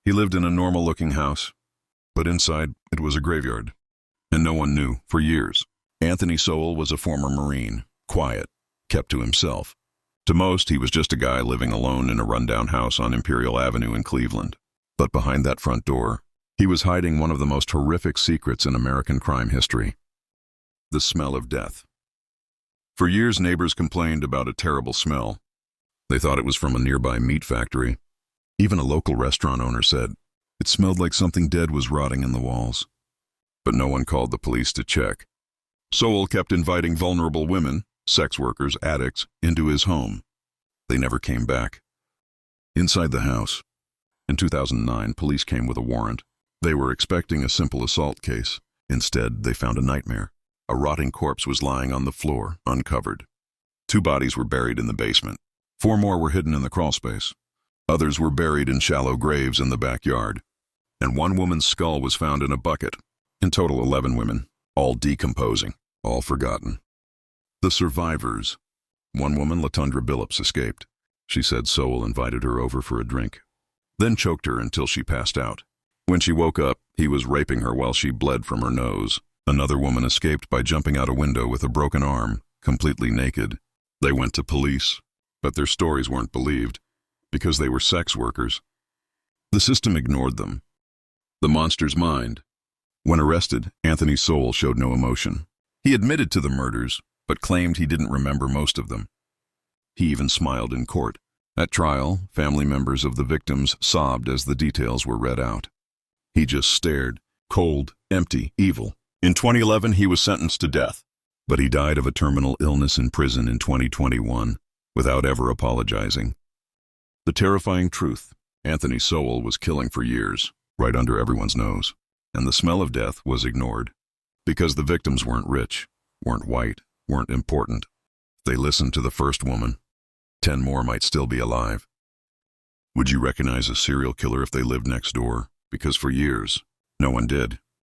He lived in a normal-looking house, but inside it was a graveyard, and no one knew for years. Anthony Sowell was a former Marine, quiet, kept to himself. To most, he was just a guy living alone in a rundown house on Imperial Avenue in Cleveland. But behind that front door, he was hiding one of the most horrific secrets in American crime history: the smell of death. For years, neighbors complained about a terrible smell. They thought it was from a nearby meat factory. Even a local restaurant owner said it smelled like something dead was rotting in the walls. But no one called the police to check. Sowell kept inviting vulnerable women, sex workers, addicts, into his home. They never came back. Inside the house, in 2009, police came with a warrant. They were expecting a simple assault case. Instead, they found a nightmare. A rotting corpse was lying on the floor, uncovered. 2 bodies were buried in the basement. 4 more were hidden in the crawlspace. Others were buried in shallow graves in the backyard. And 1 woman's skull was found in a bucket. In total, 11 women, all decomposing, all forgotten. The survivors. 1 woman, Latundra Billups, escaped. She said Sowell invited her over for a drink, then choked her until she passed out. When she woke up, he was raping her while she bled from her nose. Another woman escaped by jumping out a window with a broken arm, completely naked. They went to police, but their stories weren't believed because they were sex workers. The system ignored them. The monster's mind. When arrested, Anthony Sowell showed no emotion. He admitted to the murders, but claimed he didn't remember most of them. He even smiled in court. At trial, family members of the victims sobbed as the details were read out. He just stared, cold, empty, evil. In 2011, he was sentenced to death, but he died of a terminal illness in prison in 2021 without ever apologizing. The terrifying truth: Anthony Sowell was killing for years, right under everyone's nose, and the smell of death was ignored because the victims weren't rich, weren't white, weren't important. They listened to the first woman. 10 more might still be alive. Would you recognize a serial killer if they lived next door? Because for years, no one did.